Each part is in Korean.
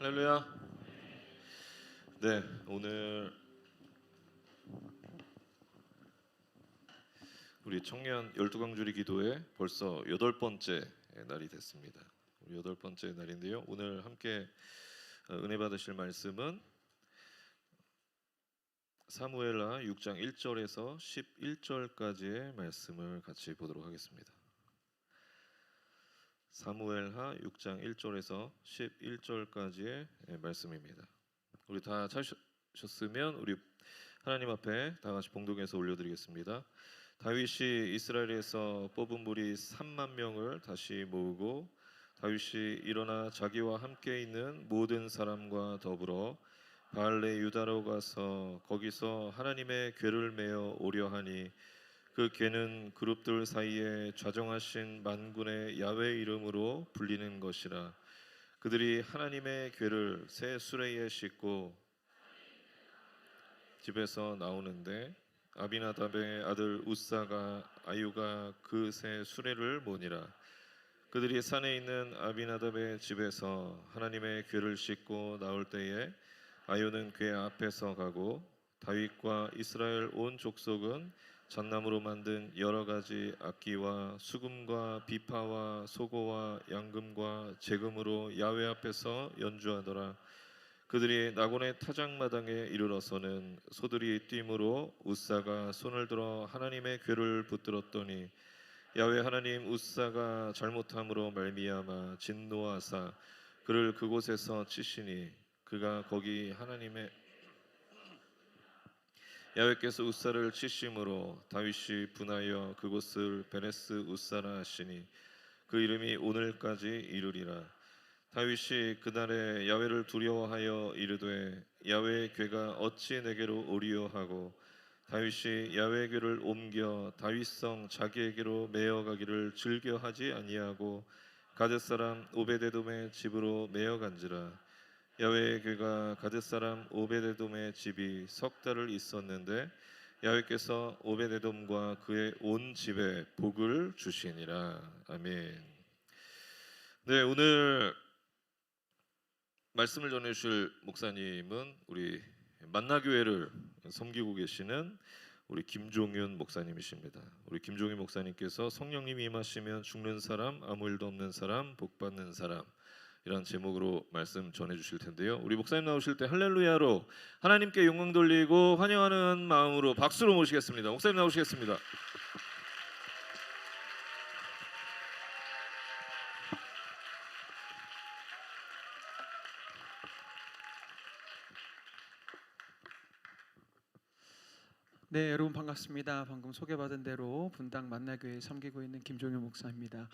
할렐루야. 네, 오늘 우리 청년 12강주리 기도회 벌써 8번째 날이 됐습니다. 우리 8번째 날인데요. 오늘 함께 은혜 받으실 말씀은 사무엘하 6장 1절에서 11절까지의 말씀을 같이 보도록 하겠습니다. 사무엘하 6장 1절에서 11절까지의 말씀입니다. 우리 다 찾으셨으면 우리 하나님 앞에 다 같이 봉독해서 올려드리겠습니다. 다윗이 이스라엘에서 뽑은 무리 3만 명을 다시 모으고 다윗이 일어나 자기와 함께 있는 모든 사람과 더불어 바알레 유다로 가서 거기서 하나님의 궤를 메어 오려 하니 그 궤는 그룹들 사이에 좌정하신 만군의 야훼 이름으로 불리는 것이라. 그들이 하나님의 궤를 새 수레에 싣고 집에서 나오는데 아비나답의 아들 우사가 아유가 그 새 수레를 모니라. 그들이 산에 있는 아비나답의 집에서 하나님의 궤를 싣고 나올 때에 아유는 궤 앞에서 가고 다윗과 이스라엘 온 족속은 잣나무로 만든 여러 가지 악기와 수금과 비파와 소고와 양금과 제금으로 야훼 앞에서 연주하더라. 그들이 나곤의 타작마당에 이르러서는 소들이 뛰므로 우사가 손을 들어 하나님의 궤를 붙들었더니 야훼 하나님 우사가 잘못함으로 말미암아 진노하사 그를 그곳에서 치시니 그가 거기 하나님의 야훼께서 우사를 치심으로 다윗이 분하여 그곳을 베레스 우사라 하시니 그 이름이 오늘까지 이르리라. 다윗이 그날에 야훼를 두려워하여 이르되 야훼의 궤가 어찌 내게로 오리요 하고 다윗이 야훼의 궤를 옮겨 다윗성 자기에게로 메어가기를 즐겨하지 아니하고 가드 사람 오베데돔의 집으로 메어간지라. 야훼의 궤가 가드 사람 오베데돔의 집이 석 달을 있었는데 야훼께서 오베데돔과 그의 온 집에 복을 주시니라. 아멘. 네, 오늘 말씀을 전해주실 목사님은 우리 만나교회를 섬기고 계시는 우리 김종윤 목사님이십니다. 우리 김종윤 목사님께서 성령님이 임하시면 죽는 사람, 아무 일도 없는 사람, 복 받는 사람, 이런 제목으로 말씀 전해주실 텐데요. 우리 목사님 나오실 때 할렐루야로 하나님께 영광 돌리고 환영하는 마음으로 박수로 모시겠습니다. 목사님 나오시겠습니다. 네, 여러분 반갑습니다. 방금 소개받은 대로 분당 만나교회 섬기고 있는 김종윤 목사입니다.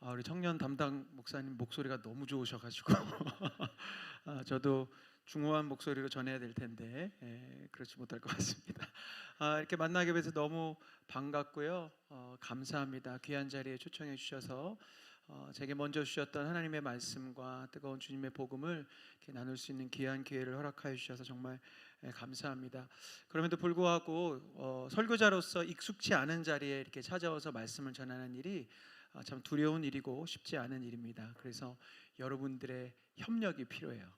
우리 청년 담당 목사님 목소리가 너무 좋으셔가지고 저도 중후한 목소리로 전해야 될 텐데 그렇지 못할 것 같습니다. 이렇게 만나교회에서 너무 반갑고요. 감사합니다. 귀한 자리에 초청해 주셔서 제게 먼저 주셨던 하나님의 말씀과 뜨거운 주님의 복음을 이렇게 나눌 수 있는 귀한 기회를 허락하여 주셔서 정말 감사합니다. 그럼에도 불구하고 설교자로서 익숙치 않은 자리에 이렇게 찾아와서 말씀을 전하는 일이 참 두려운 일이고 쉽지 않은 일입니다. 그래서 여러분들의 협력이 필요해요.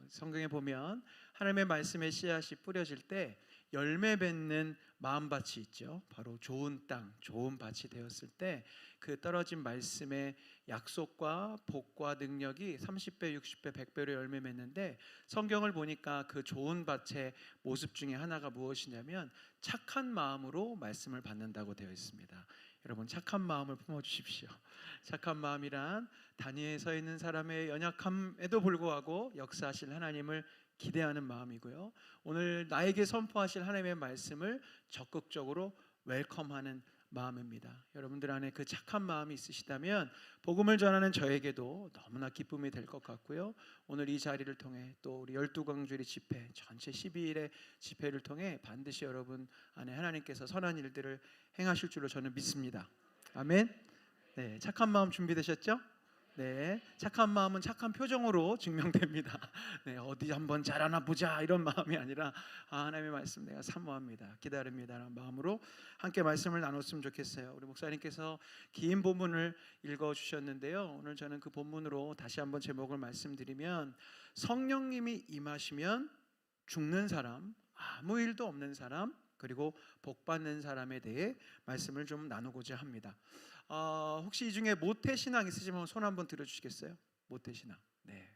성경에 보면 하나님의 말씀의 씨앗이 뿌려질 때 열매 맺는 마음밭이 있죠. 바로 좋은 땅, 좋은 밭이 되었을 때 그 떨어진 말씀의 약속과 복과 능력이 30배, 60배, 100배로 열매 맺는데 성경을 보니까 그 좋은 밭의 모습 중에 하나가 무엇이냐면 착한 마음으로 말씀을 받는다고 되어 있습니다. 여러분 착한 마음을 품어주십시오. 착한 마음이란 단위에 서 있는 사람의 연약함에도 불구하고 역사하실 하나님을 기대하는 마음이고요. 오늘 나에게 선포하실 하나님의 말씀을 적극적으로 웰컴하는 마음입니다. 여러분들 안에 그 착한 마음이 있으시다면 복음을 전하는 저에게도 너무나 기쁨이 될 것 같고요. 오늘 이 자리를 통해 또 우리 12강주리 집회 전체 12일의 집회를 통해 반드시 여러분 안에 하나님께서 선한 일들을 행하실 줄로 저는 믿습니다. 아멘. 네, 착한 마음 준비되셨죠? 네, 착한 마음은 착한 표정으로 증명됩니다. 네, 어디 한번 자라나 보자 이런 마음이 아니라 하나님의 말씀 내가 사모합니다, 기다립니다라는 마음으로 함께 말씀을 나눴으면 좋겠어요. 우리 목사님께서 긴 본문을 읽어주셨는데요. 오늘 저는 그 본문으로 다시 한번 제목을 말씀드리면 성령님이 임하시면 죽는 사람, 아무 일도 없는 사람, 그리고 복 받는 사람에 대해 말씀을 좀 나누고자 합니다. 혹시 이 중에 모태신앙 있으시면 손 한번 들어주시겠어요? 모태신앙. 네,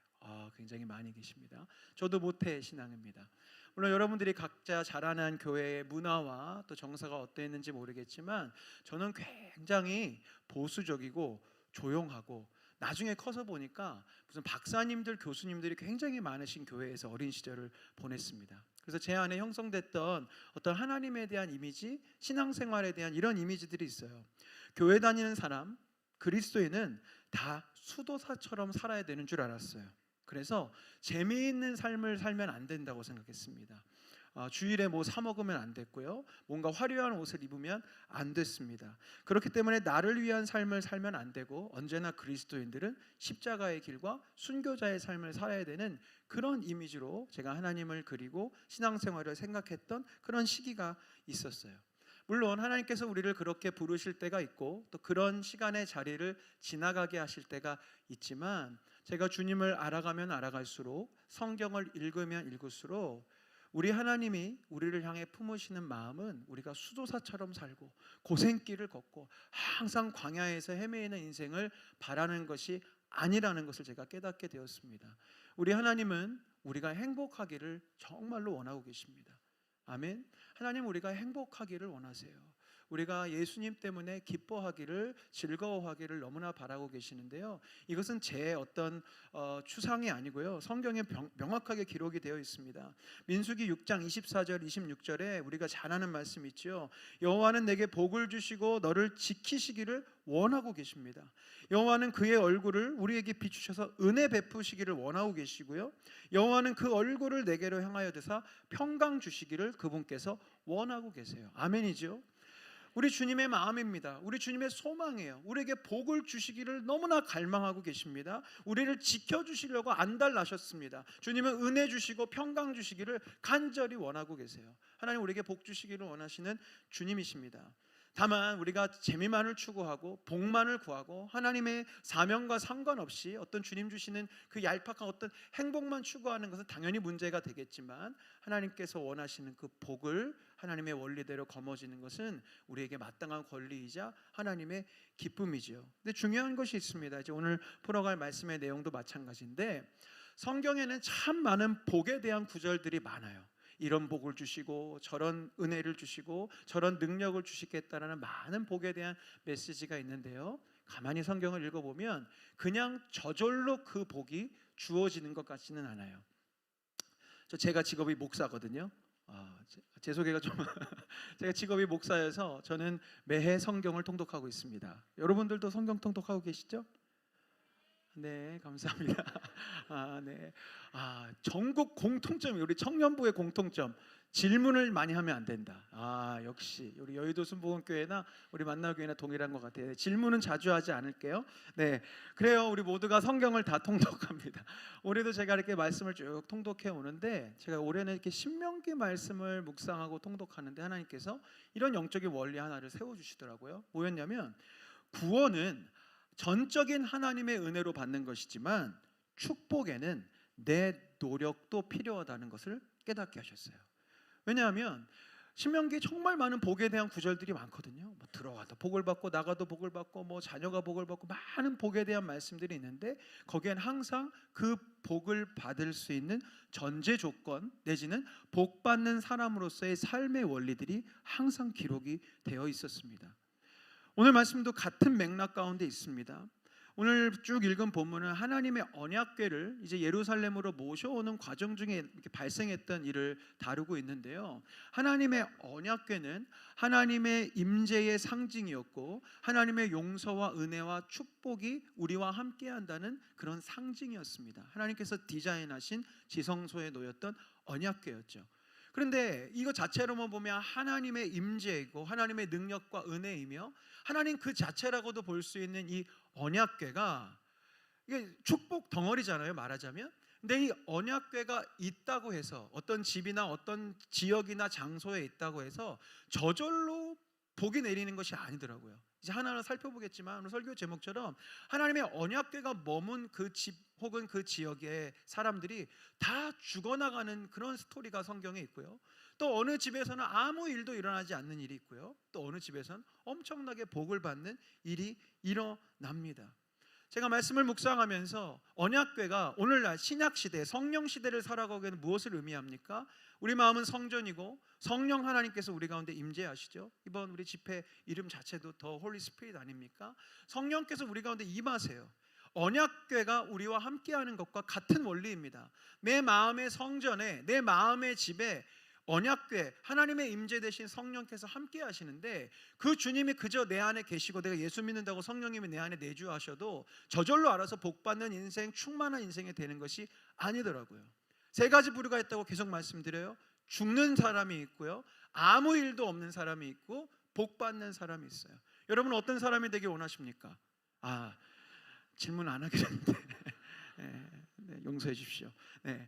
굉장히 많이 계십니다. 저도 모태신앙입니다. 물론 여러분들이 각자 자라난 교회의 문화와 또 정서가 어땠는지 모르겠지만 저는 굉장히 보수적이고 조용하고, 나중에 커서 보니까 무슨 박사님들, 교수님들이 굉장히 많으신 교회에서 어린 시절을 보냈습니다. 그래서 제 안에 형성됐던 어떤 하나님에 대한 이미지, 신앙생활에 대한 이런 이미지들이 있어요. 교회 다니는 사람, 그리스도인은 다 수도사처럼 살아야 되는 줄 알았어요. 그래서 재미있는 삶을 살면 안 된다고 생각했습니다. 주일에 뭐 사 먹으면 안 됐고요, 뭔가 화려한 옷을 입으면 안 됐습니다. 그렇기 때문에 나를 위한 삶을 살면 안 되고, 언제나 그리스도인들은 십자가의 길과 순교자의 삶을 살아야 되는 그런 이미지로 제가 하나님을 그리고 신앙생활을 생각했던 그런 시기가 있었어요. 물론 하나님께서 우리를 그렇게 부르실 때가 있고 또 그런 시간의 자리를 지나가게 하실 때가 있지만, 제가 주님을 알아가면 알아갈수록, 성경을 읽으면 읽을수록 우리 하나님이 우리를 향해 품으시는 마음은 우리가 수도사처럼 살고 고생길을 걷고 항상 광야에서 헤매이는 인생을 바라는 것이 아니라는 것을 제가 깨닫게 되었습니다. 우리 하나님은 우리가 행복하기를 정말로 원하고 계십니다. 아멘. 하나님, 우리가 행복하기를 원하세요. 우리가 예수님 때문에 기뻐하기를, 즐거워하기를 너무나 바라고 계시는데요. 이것은 제 어떤 추상이 아니고요, 성경에 명확하게 기록이 되어 있습니다. 민수기 6장 24절 26절에 우리가 잘 아는 말씀 있죠. 여호와는 내게 복을 주시고 너를 지키시기를 원하고 계십니다. 여호와는 그의 얼굴을 우리에게 비추셔서 은혜 베푸시기를 원하고 계시고요, 여호와는 그 얼굴을 내게로 향하여 드사 평강 주시기를 그분께서 원하고 계세요. 아멘이죠. 우리 주님의 마음입니다. 우리 주님의 소망이에요. 우리에게 복을 주시기를 너무나 갈망하고 계십니다. 우리를 지켜주시려고 안달나셨습니다. 주님은 은혜 주시고 평강 주시기를 간절히 원하고 계세요. 하나님, 우리에게 복 주시기를 원하시는 주님이십니다. 다만 우리가 재미만을 추구하고 복만을 구하고 하나님의 사명과 상관없이 어떤 주님 주시는 그 얄팍한 어떤 행복만 추구하는 것은 당연히 문제가 되겠지만, 하나님께서 원하시는 그 복을 하나님의 원리대로 거머쥐는 것은 우리에게 마땅한 권리이자 하나님의 기쁨이지요. 근데 중요한 것이 있습니다. 이제 오늘 풀어갈 말씀의 내용도 마찬가지인데, 성경에는 참 많은 복에 대한 구절들이 많아요. 이런 복을 주시고 저런 은혜를 주시고 저런 능력을 주시겠다라는 많은 복에 대한 메시지가 있는데요, 가만히 성경을 읽어보면 그냥 저절로 그 복이 주어지는 것 같지는 않아요. 제가 직업이 목사거든요. 제 소개가 좀 제가 직업이 목사여서 저는 매해 성경을 통독하고 있습니다. 여러분들도 성경 통독하고 계시죠? 네, 감사합니다. 네. 전국 공통점이, 우리 청년부의 공통점, 질문을 많이 하면 안 된다. 역시 우리 여의도 순복음교회나 우리 만나교회나 동일한 것 같아요. 질문은 자주 하지 않을게요. 네, 그래요. 우리 모두가 성경을 다 통독합니다. 올해도 제가 이렇게 말씀을 쭉 통독해 오는데, 제가 올해는 이렇게 신명기 말씀을 묵상하고 통독하는데 하나님께서 이런 영적인 원리 하나를 세워주시더라고요. 뭐였냐면, 구원은 전적인 하나님의 은혜로 받는 것이지만 축복에는 내 노력도 필요하다는 것을 깨닫게 하셨어요. 왜냐하면 신명기에 정말 많은 복에 대한 구절들이 많거든요. 뭐 들어가도 복을 받고 나가도 복을 받고 뭐 자녀가 복을 받고 많은 복에 대한 말씀들이 있는데, 거기엔 항상 그 복을 받을 수 있는 전제 조건 내지는 복 받는 사람으로서의 삶의 원리들이 항상 기록이 되어 있었습니다. 오늘 말씀도 같은 맥락 가운데 있습니다. 오늘 쭉 읽은 본문은 하나님의 언약궤를 이제 예루살렘으로 모셔오는 과정 중에 이렇게 발생했던 일을 다루고 있는데요, 하나님의 언약궤는 하나님의 임재의 상징이었고 하나님의 용서와 은혜와 축복이 우리와 함께한다는 그런 상징이었습니다. 하나님께서 디자인하신 지성소에 놓였던 언약궤였죠. 그런데 이거 자체로만 보면 하나님의 임재이고 하나님의 능력과 은혜이며 하나님 그 자체라고도 볼 수 있는 이 언약궤가 이게 축복 덩어리잖아요, 말하자면. 근데 이 언약궤가 있다고 해서 어떤 집이나 어떤 지역이나 장소에 있다고 해서 저절로 복이 내리는 것이 아니더라고요. 이제 하나하나 살펴보겠지만 오늘 설교 제목처럼 하나님의 언약궤가 머문 그 집 혹은 그 지역의 사람들이 다 죽어나가는 그런 스토리가 성경에 있고요. 또 어느 집에서는 아무 일도 일어나지 않는 일이 있고요. 또 어느 집에서는 엄청나게 복을 받는 일이 일어납니다. 제가 말씀을 묵상하면서 언약궤가 오늘날 신약시대 성령시대를 살아가기에는 무엇을 의미합니까? 우리 마음은 성전이고 성령 하나님께서 우리 가운데 임재하시죠. 이번 우리 집회 이름 자체도 더 홀리 스피릿 아닙니까? 성령께서 우리 가운데 임하세요. 언약궤가 우리와 함께하는 것과 같은 원리입니다. 내 마음의 성전에, 내 마음의 집에 언약궤 하나님의 임재 되신 성령께서 함께 하시는데 그 주님이 그저 내 안에 계시고 내가 예수 믿는다고 성령님이 내 안에 내주하셔도 저절로 알아서 복받는 인생, 충만한 인생이 되는 것이 아니더라고요. 세 가지 부류가 있다고 계속 말씀드려요. 죽는 사람이 있고요, 아무 일도 없는 사람이 있고 복받는 사람이 있어요. 여러분 어떤 사람이 되길 원하십니까? 질문 안 하기로 했는데 네, 용서해 주십시오. 네,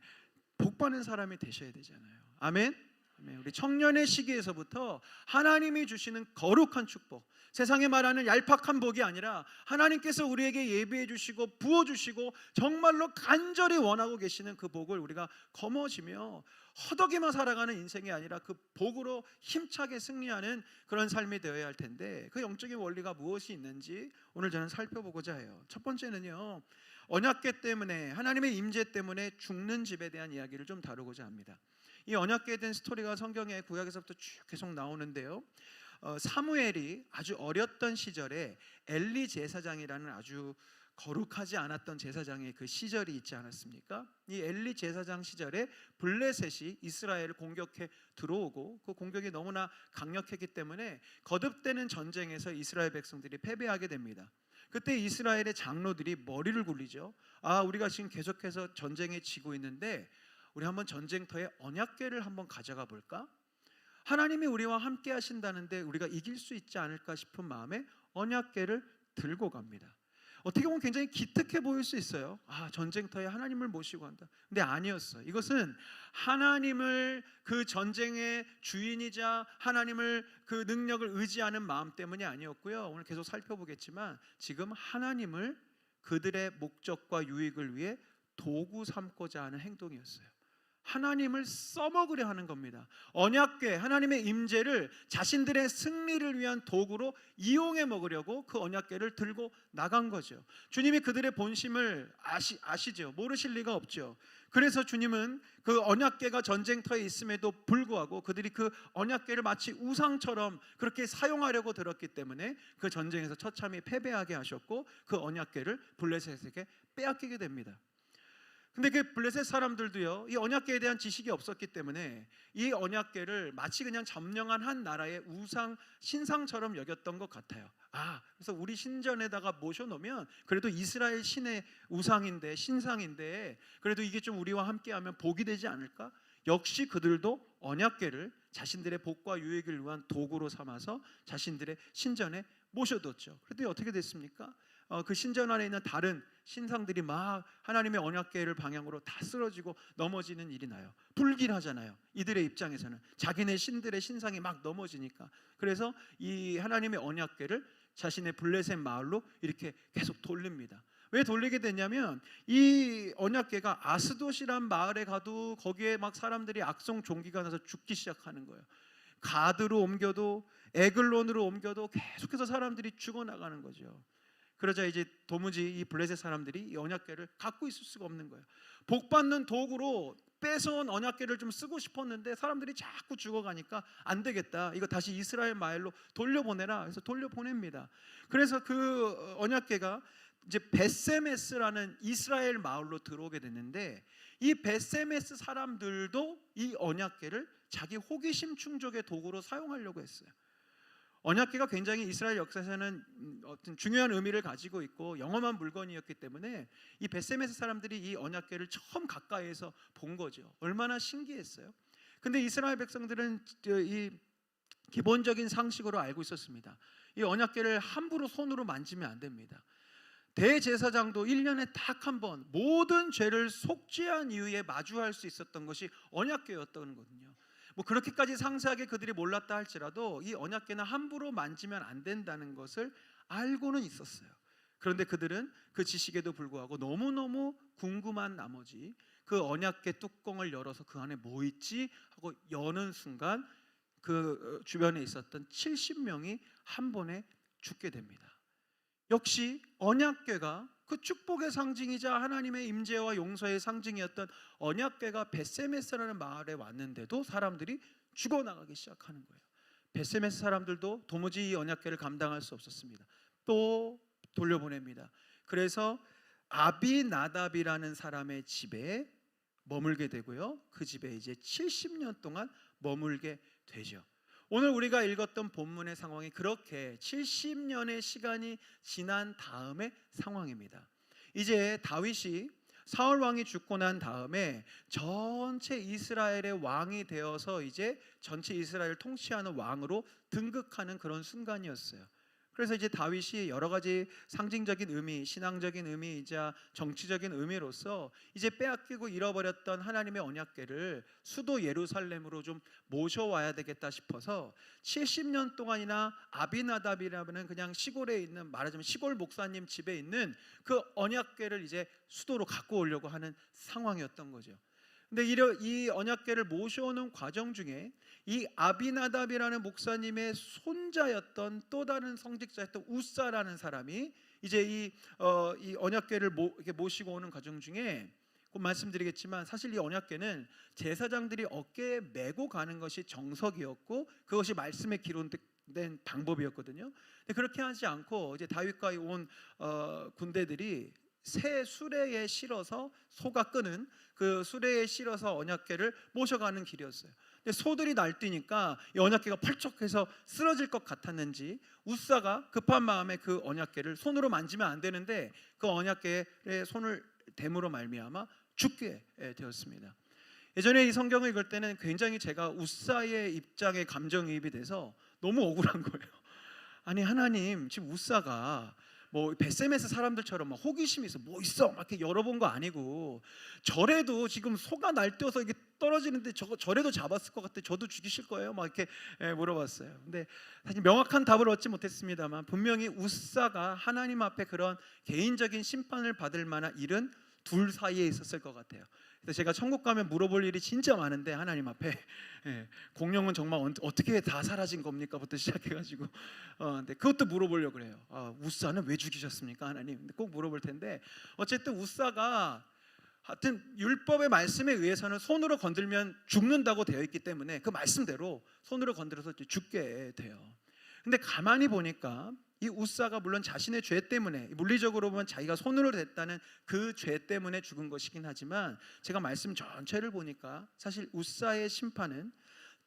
복받는 사람이 되셔야 되잖아요. 아멘. 우리 청년의 시기에서부터 하나님이 주시는 거룩한 축복, 세상에 말하는 얄팍한 복이 아니라 하나님께서 우리에게 예비해 주시고 부어 주시고 정말로 간절히 원하고 계시는 그 복을 우리가 거머쥐며 허덕이만 살아가는 인생이 아니라 그 복으로 힘차게 승리하는 그런 삶이 되어야 할 텐데 그 영적인 원리가 무엇이 있는지 오늘 저는 살펴보고자 해요. 첫 번째는요, 언약궤 때문에, 하나님의 임재 때문에 죽는 집에 대한 이야기를 좀 다루고자 합니다. 이 언약궤에 대한 스토리가 성경의 구약에서부터 쭉 계속 나오는데요, 사무엘이 아주 어렸던 시절에 엘리 제사장이라는 아주 거룩하지 않았던 제사장의 그 시절이 있지 않았습니까? 이 엘리 제사장 시절에 블레셋이 이스라엘을 공격해 들어오고 그 공격이 너무나 강력했기 때문에 거듭되는 전쟁에서 이스라엘 백성들이 패배하게 됩니다. 그때 이스라엘의 장로들이 머리를 굴리죠. 우리가 지금 계속해서 전쟁에 지고 있는데 우리 한번 전쟁터에 언약궤를 한번 가져가 볼까? 하나님이 우리와 함께 하신다는데 우리가 이길 수 있지 않을까 싶은 마음에 언약궤를 들고 갑니다. 어떻게 보면 굉장히 기특해 보일 수 있어요. 전쟁터에 하나님을 모시고 한다. 근데 아니었어요. 이것은 하나님을 그 전쟁의 주인이자 하나님을 그 능력을 의지하는 마음 때문이 아니었고요. 오늘 계속 살펴보겠지만 지금 하나님을 그들의 목적과 유익을 위해 도구 삼고자 하는 행동이었어요. 하나님을 써먹으려 하는 겁니다. 언약궤, 하나님의 임재를 자신들의 승리를 위한 도구로 이용해 먹으려고 그 언약궤를 들고 나간 거죠. 주님이 그들의 본심을 아시죠. 모르실 리가 없죠. 그래서 주님은 그 언약궤가 전쟁터에 있음에도 불구하고 그들이 그 언약궤를 마치 우상처럼 그렇게 사용하려고 들었기 때문에 그 전쟁에서 처참히 패배하게 하셨고 그 언약궤를 블레셋에게 빼앗기게 됩니다. 근데 그 블레셋 사람들도요, 이 언약궤에 대한 지식이 없었기 때문에 이 언약궤를 마치 그냥 점령한 한 나라의 우상 신상처럼 여겼던 것 같아요. 그래서 우리 신전에다가 모셔놓으면 그래도 이스라엘 신의 우상인데, 신상인데 그래도 이게 좀 우리와 함께하면 복이 되지 않을까? 역시 그들도 언약궤를 자신들의 복과 유익을 위한 도구로 삼아서 자신들의 신전에 모셔뒀죠. 그런데 어떻게 됐습니까? 그 신전 안에 있는 다른 신상들이 막 하나님의 언약궤를 방향으로 다 쓰러지고 넘어지는 일이 나요. 불길하잖아요. 이들의 입장에서는 자기네 신들의 신상이 막 넘어지니까. 그래서 이 하나님의 언약궤를 자신의 블레셋 마을로 이렇게 계속 돌립니다. 왜 돌리게 됐냐면 이 언약궤가 아스돗이란 마을에 가도 거기에 막 사람들이 악성 종기가 나서 죽기 시작하는 거예요. 가드로 옮겨도 에글론으로 옮겨도 계속해서 사람들이 죽어나가는 거죠. 그러자 이제 도무지 이 블레셋 사람들이 이 언약궤를 갖고 있을 수가 없는 거예요. 복받는 도구로 뺏어온 언약궤를 좀 쓰고 싶었는데 사람들이 자꾸 죽어가니까 안 되겠다. 이거 다시 이스라엘 마을로 돌려보내라. 그래서 돌려보냅니다. 그래서 그 언약궤가 이제 벳세메스라는 이스라엘 마을로 들어오게 됐는데 이 벳세메스 사람들도 이 언약궤를 자기 호기심 충족의 도구로 사용하려고 했어요. 언약궤가 굉장히 이스라엘 역사에서는 어떤 중요한 의미를 가지고 있고 영험한 물건이었기 때문에 이 벳세메스 사람들이 이 언약궤를 처음 가까이에서 본 거죠. 얼마나 신기했어요. 근데 이스라엘 백성들은 이 기본적인 상식으로 알고 있었습니다. 이 언약궤를 함부로 손으로 만지면 안 됩니다. 대제사장도 1년에 딱 한 번 모든 죄를 속죄한 이후에 마주할 수 있었던 것이 언약궤였던 거거든요. 뭐 그렇게까지 상세하게 그들이 몰랐다 할지라도 이 언약궤는 함부로 만지면 안 된다는 것을 알고는 있었어요. 그런데 그들은 그 지식에도 불구하고 너무너무 궁금한 나머지 그 언약궤 뚜껑을 열어서 그 안에 뭐 있지 하고 여는 순간 그 주변에 있었던 70명이 한 번에 죽게 됩니다. 역시 언약궤가 그 축복의 상징이자 하나님의 임재와 용서의 상징이었던 언약궤가 벳세메스라는 마을에 왔는데도 사람들이 죽어나가기 시작하는 거예요. 벳세메스 사람들도 도무지 이 언약궤를 감당할 수 없었습니다. 또 돌려보냅니다. 그래서 아비나답이라는 사람의 집에 머물게 되고요. 그 집에 이제 70년 동안 머물게 되죠. 오늘 우리가 읽었던 본문의 상황이 그렇게 70년의 시간이 지난 다음의 상황입니다. 이제 다윗이 사울 왕이 죽고 난 다음에 전체 이스라엘의 왕이 되어서 이제 전체 이스라엘을 통치하는 왕으로 등극하는 그런 순간이었어요. 그래서 이제 다윗이 여러 가지 상징적인 의미, 신앙적인 의미이자 정치적인 의미로서 이제 빼앗기고 잃어버렸던 하나님의 언약궤를 수도 예루살렘으로 좀 모셔와야 되겠다 싶어서 70년 동안이나 아비나답이라는 그냥 시골에 있는, 말하자면 시골 목사님 집에 있는 그 언약궤를 이제 수도로 갖고 오려고 하는 상황이었던 거죠. 근데 이 언약궤를 모셔오는 과정 중에 이 아비나답이라는 목사님의 손자였던 또 다른 성직자였던 우사라는 사람이 이제 이 언약궤를 이렇게 모시고 오는 과정 중에 곧 말씀드리겠지만 사실 이 언약궤는 제사장들이 어깨에 메고 가는 것이 정석이었고 그것이 말씀에 기록된 방법이었거든요. 근데 그렇게 하지 않고 이제 다윗과 온 군대들이 새 수레에 실어서 소가 끄는 그 수레에 실어서 언약궤를 모셔가는 길이었어요. 근데 소들이 날뛰니까 이 언약궤가 펄쩍해서 쓰러질 것 같았는지 우사가 급한 마음에 그 언약궤를 손으로 만지면 안 되는데 그 언약궤에 손을 댐으로 말미암아 죽게 되었습니다. 예전에 이 성경을 읽을 때는 굉장히 제가 우사의 입장에 감정이입이 돼서 너무 억울한 거예요. 아니 하나님, 지금 우사가 뭐 벳세메스 사람들처럼 막 호기심이 있어 뭐 있어 막 이렇게 열어본 거 아니고 저래도 지금 소가 날뛰어서 이게 떨어지는데 저래도 잡았을 것 같아. 저도 죽이실 거예요? 막 이렇게 물어봤어요. 근데 사실 명확한 답을 얻지 못했습니다만 분명히 우사가 하나님 앞에 그런 개인적인 심판을 받을 만한 일은 둘 사이에 있었을 것 같아요. 그래서 제가 천국 가면 물어볼 일이 진짜 많은데 하나님 앞에 공룡은 정말 어떻게 다 사라진 겁니까?부터 시작해가지고 근데 그것도 물어보려고 그래요. 우사는 왜 죽이셨습니까, 하나님? 근데 꼭 물어볼 텐데 어쨌든 우사가 하여튼 율법의 말씀에 의해서는 손으로 건들면 죽는다고 되어 있기 때문에 그 말씀대로 손으로 건드려서 죽게 돼요. 근데 가만히 보니까 이 우사가 물론 자신의 죄 때문에 물리적으로 보면 자기가 손으로 댔다는 그 죄 때문에 죽은 것이긴 하지만 제가 말씀 전체를 보니까 사실 우사의 심판은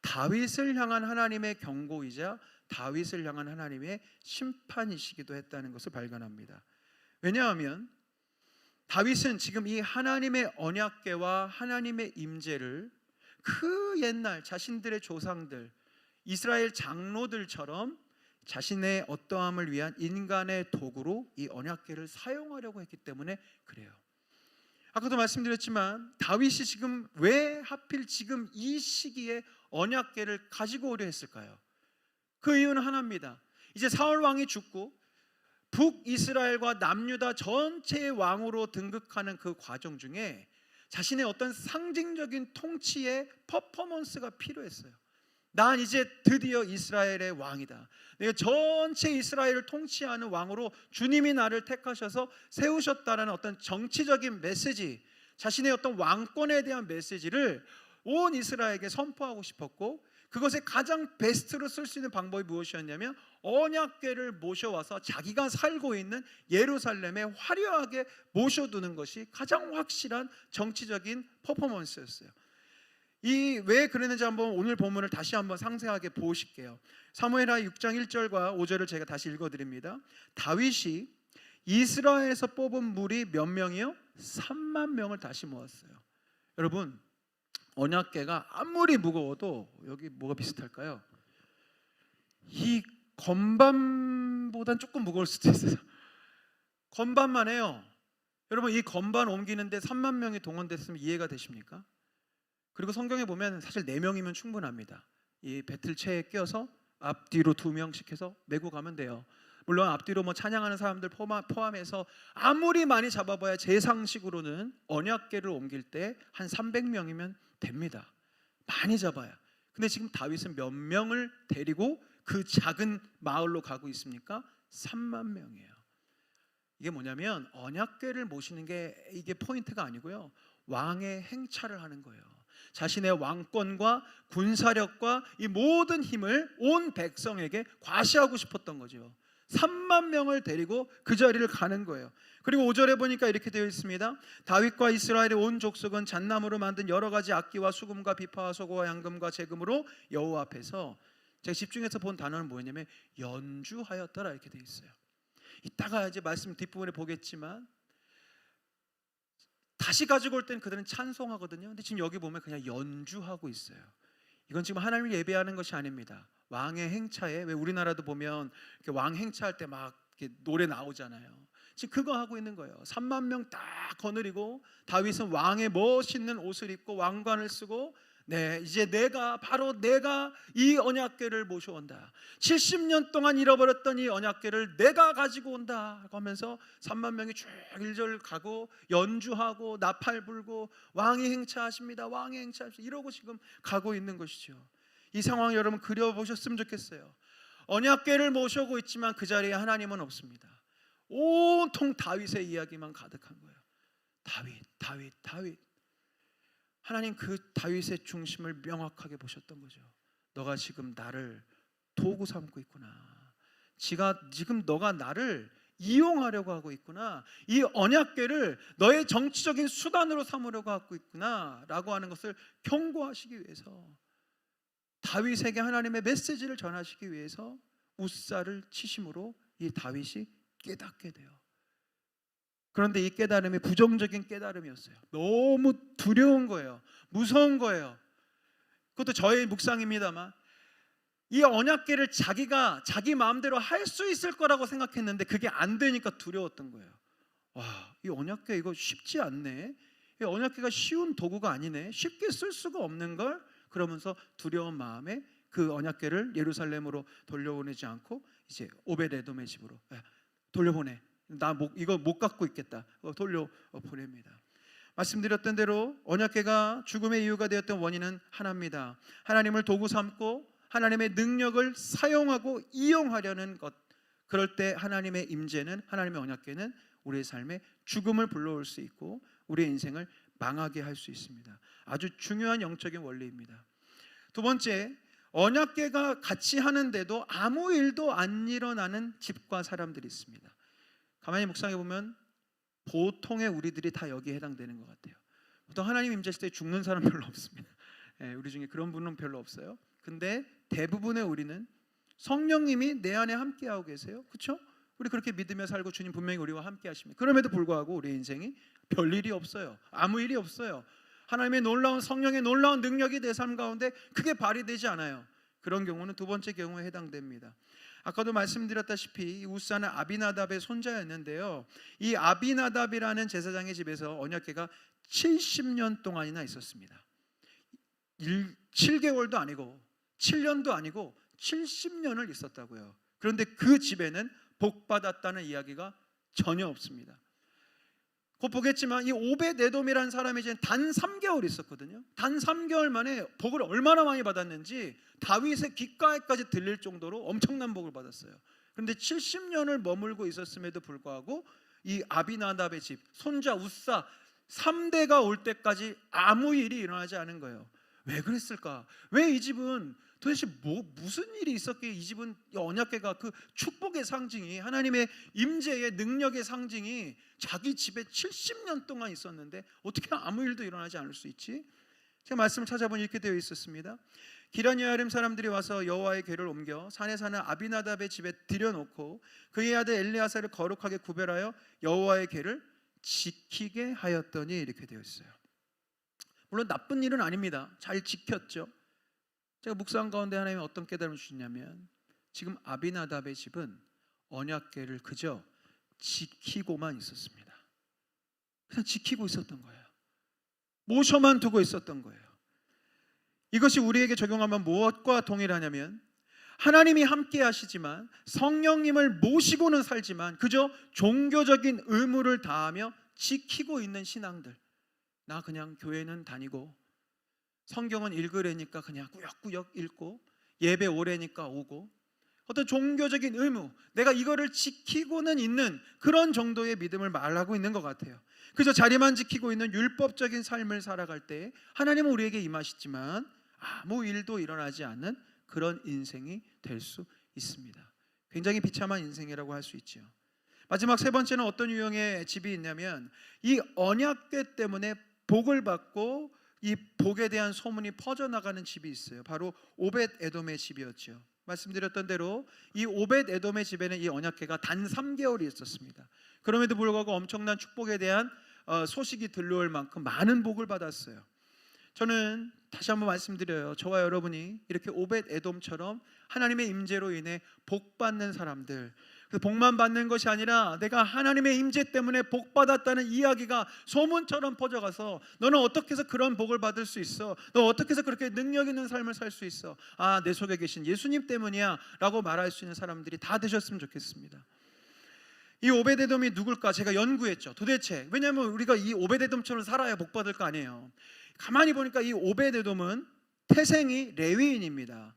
다윗을 향한 하나님의 경고이자 다윗을 향한 하나님의 심판이시기도 했다는 것을 발견합니다. 왜냐하면 다윗은 지금 이 하나님의 언약궤와 하나님의 임재를 그 옛날 자신들의 조상들 이스라엘 장로들처럼 자신의 어떠함을 위한 인간의 도구로 이 언약궤를 사용하려고 했기 때문에 그래요. 아까도 말씀드렸지만 다윗이 지금 왜 하필 지금 이 시기에 언약궤를 가지고 오려 했을까요? 그 이유는 하나입니다. 이제 사울 왕이 죽고 북이스라엘과 남유다 전체의 왕으로 등극하는 그 과정 중에 자신의 어떤 상징적인 통치의 퍼포먼스가 필요했어요. 난 이제 드디어 이스라엘의 왕이다. 내가 전체 이스라엘을 통치하는 왕으로 주님이 나를 택하셔서 세우셨다라는 어떤 정치적인 메시지, 자신의 어떤 왕권에 대한 메시지를 온 이스라엘에게 선포하고 싶었고 그것의 가장 베스트로 쓸 수 있는 방법이 무엇이었냐면 언약궤를 모셔와서 자기가 살고 있는 예루살렘에 화려하게 모셔두는 것이 가장 확실한 정치적인 퍼포먼스였어요. 왜 그랬는지 한번 오늘 본문을 다시 한번 상세하게 보실게요. 사무엘하 6장 1절과 5절을 제가 다시 읽어드립니다. 다윗이 이스라엘에서 뽑은 무리 몇 명이요? 3만 명을 다시 모았어요. 여러분 언약궤가 아무리 무거워도 여기 뭐가 비슷할까요? 이 건반보단 조금 무거울 수도 있어요. 건반만 해요. 여러분, 이 건반 옮기는데 3만 명이 동원됐으면 이해가 되십니까? 그리고 성경에 보면 사실 4명이면 충분합니다. 이 배틀체에 껴서 앞뒤로 2명씩 해서 메고 가면 돼요. 물론 앞뒤로 뭐 찬양하는 사람들 포함해서 아무리 많이 잡아봐야 제 상식으로는 언약궤를 옮길 때 한 300명이면 됩니다. 많이 잡아야. 근데 지금 다윗은 몇 명을 데리고 그 작은 마을로 가고 있습니까? 3만 명이에요. 이게 뭐냐면 언약궤를 모시는 게 이게 포인트가 아니고요, 왕의 행차를 하는 거예요. 자신의 왕권과 군사력과 이 모든 힘을 온 백성에게 과시하고 싶었던 거죠. 3만 명을 데리고 그 자리를 가는 거예요. 그리고 5절에 보니까 이렇게 되어 있습니다. 다윗과 이스라엘의 온 족속은 잣나무로 만든 여러 가지 악기와 수금과 비파와 소고와 양금과 제금으로 여호와 앞에서, 제가 집중해서 본 단어는 뭐냐면 연주하였더라 이렇게 되어 있어요. 이따가 이제 말씀 뒷부분에 보겠지만 다시 가지고 올 때는 그들은 찬송하거든요. 근데 지금 여기 보면 그냥 연주하고 있어요. 이건 지금 하나님을 예배하는 것이 아닙니다. 왕의 행차에, 왜 우리나라도 보면 이렇게 왕 행차할 때 막 노래 나오잖아요. 지금 그거 하고 있는 거예요. 3만 명 딱 거느리고 다윗은 왕의 멋있는 옷을 입고 왕관을 쓰고, 네, 이제 바로 내가 이 언약궤를 모셔온다. 70년 동안 잃어버렸던 이 언약궤를 내가 가지고 온다 하면서 3만 명이 쭉 일절 가고 연주하고 나팔 불고 왕이 행차하십니다. 왕이 행차하십니다. 이러고 지금 가고 있는 것이죠. 이 상황 여러분 그려보셨으면 좋겠어요. 언약궤를 모셔오고 있지만 그 자리에 하나님은 없습니다. 온통 다윗의 이야기만 가득한 거예요. 다윗, 다윗, 다윗. 하나님 그 다윗의 중심을 명확하게 보셨던 거죠. 너가 지금 나를 도구 삼고 있구나. 지금 너가 나를 이용하려고 하고 있구나. 이 언약궤를 너의 정치적인 수단으로 삼으려고 하고 있구나 라고 하는 것을 경고하시기 위해서, 다윗에게 하나님의 메시지를 전하시기 위해서 우사를 치심으로 이 다윗이 깨닫게 돼요. 그런데 이 깨달음이 부정적인 깨달음이었어요. 너무 두려운 거예요. 무서운 거예요. 그것도 저의 묵상입니다만, 이 언약궤를 자기 마음대로 할 수 있을 거라고 생각했는데 그게 안 되니까 두려웠던 거예요. 와, 이 언약궤 이거 쉽지 않네. 이 언약궤가 쉬운 도구가 아니네. 쉽게 쓸 수가 없는 걸. 그러면서 두려운 마음에 그 언약궤를 예루살렘으로 돌려보내지 않고 이제 오벳에돔의 집으로 돌려보내. 이거 못 갖고 있겠다. 돌려보냅니다. 말씀드렸던 대로 언약궤가 죽음의 이유가 되었던 원인은 하나입니다. 하나님을 도구 삼고 하나님의 능력을 사용하고 이용하려는 것. 그럴 때 하나님의 임재는, 하나님의 언약궤는 우리의 삶에 죽음을 불러올 수 있고 우리의 인생을 망하게 할 수 있습니다. 아주 중요한 영적인 원리입니다. 두 번째, 언약궤가 같이 하는데도 아무 일도 안 일어나는 집과 사람들이 있습니다. 가만히 묵상해 보면 보통의 우리들이 다 여기에 해당되는 것 같아요. 보통 하나님 임재하실 때 죽는 사람 별로 없습니다. 우리 중에 그런 분은 별로 없어요. 근데 대부분의 우리는 성령님이 내 안에 함께하고 계세요. 그렇죠? 우리 그렇게 믿으며 살고 주님 분명히 우리와 함께 하십니다. 그럼에도 불구하고 우리 인생이 별일이 없어요. 아무 일이 없어요. 하나님의 놀라운 성령의 놀라운 능력이 내 삶 가운데 크게 발휘되지 않아요. 그런 경우는 두 번째 경우에 해당됩니다. 아까도 말씀드렸다시피 우사는 아비나답의 손자였는데요, 이 아비나답이라는 제사장의 집에서 언약궤가 70년 동안이나 있었습니다. 7개월도 아니고 7년도 아니고 70년을 있었다고요. 그런데 그 집에는 복받았다는 이야기가 전혀 없습니다. 곧 보겠지만 이 오벳에돔이라는 사람이 이제 단 3개월 있었거든요. 단 3개월 만에 복을 얼마나 많이 받았는지 다윗의 귓가에까지 들릴 정도로 엄청난 복을 받았어요. 그런데 70년을 머물고 있었음에도 불구하고 이 아비나답의 집 손자 우사 3대가 올 때까지 아무 일이 일어나지 않은 거예요. 왜 그랬을까? 왜 이 집은 도대체 무슨 일이 있었기에 이 집은 언약궤가 그 축복의 상징이, 하나님의 임재의 능력의 상징이 자기 집에 70년 동안 있었는데 어떻게 아무 일도 일어나지 않을 수 있지? 제가 말씀을 찾아보니 이렇게 되어 있었습니다. 기럇여아림 사람들이 와서 여호와의 궤를 옮겨 산에 사는 아비나답의 집에 들여놓고 그의 아들 엘리야사를 거룩하게 구별하여 여호와의 궤를 지키게 하였더니 이렇게 되어 있어요. 물론 나쁜 일은 아닙니다. 잘 지켰죠. 제가 묵상 가운데 하나님이 어떤 깨달음을 주시냐면, 지금 아비나답의 집은 언약궤를 그저 지키고만 있었습니다. 그냥 지키고 있었던 거예요. 모셔만 두고 있었던 거예요. 이것이 우리에게 적용하면 무엇과 동일하냐면 하나님이 함께 하시지만 성령님을 모시고는 살지만 그저 종교적인 의무를 다하며 지키고 있는 신앙들. 나 그냥 교회는 다니고 성경은 읽으려니까 그냥 꾸역꾸역 읽고 예배 오래니까 오고 어떤 종교적인 의무, 내가 이거를 지키고는 있는 그런 정도의 믿음을 말하고 있는 것 같아요. 그저 자리만 지키고 있는 율법적인 삶을 살아갈 때 하나님은 우리에게 임하시지만 아무 일도 일어나지 않는 그런 인생이 될 수 있습니다. 굉장히 비참한 인생이라고 할 수 있죠. 마지막 세 번째는 어떤 유형의 집이 있냐면 이 언약궤 때문에 복을 받고 이 복에 대한 소문이 퍼져나가는 집이 있어요. 바로 오벳 에돔의 집이었죠. 말씀드렸던 대로 이 오벳 에돔의 집에는 이 언약궤가 단 3개월이 있었습니다. 그럼에도 불구하고 엄청난 축복에 대한 소식이 들려올 만큼 많은 복을 받았어요. 저는 다시 한번 말씀드려요. 저와 여러분이 이렇게 오벳 에돔처럼 하나님의 임재로 인해 복 받는 사람들, 그 복만 받는 것이 아니라 내가 하나님의 임재 때문에 복 받았다는 이야기가 소문처럼 퍼져가서 너는 어떻게 해서 그런 복을 받을 수 있어? 너 어떻게 해서 그렇게 능력 있는 삶을 살 수 있어? 내 속에 계신 예수님 때문이야 라고 말할 수 있는 사람들이 다 되셨으면 좋겠습니다. 이 오벳 에돔이 누굴까? 제가 연구했죠. 도대체 왜냐하면 우리가 이 오벳 에돔처럼 살아야 복 받을 거 아니에요. 가만히 보니까 이 오벳 에돔은 태생이 레위인입니다.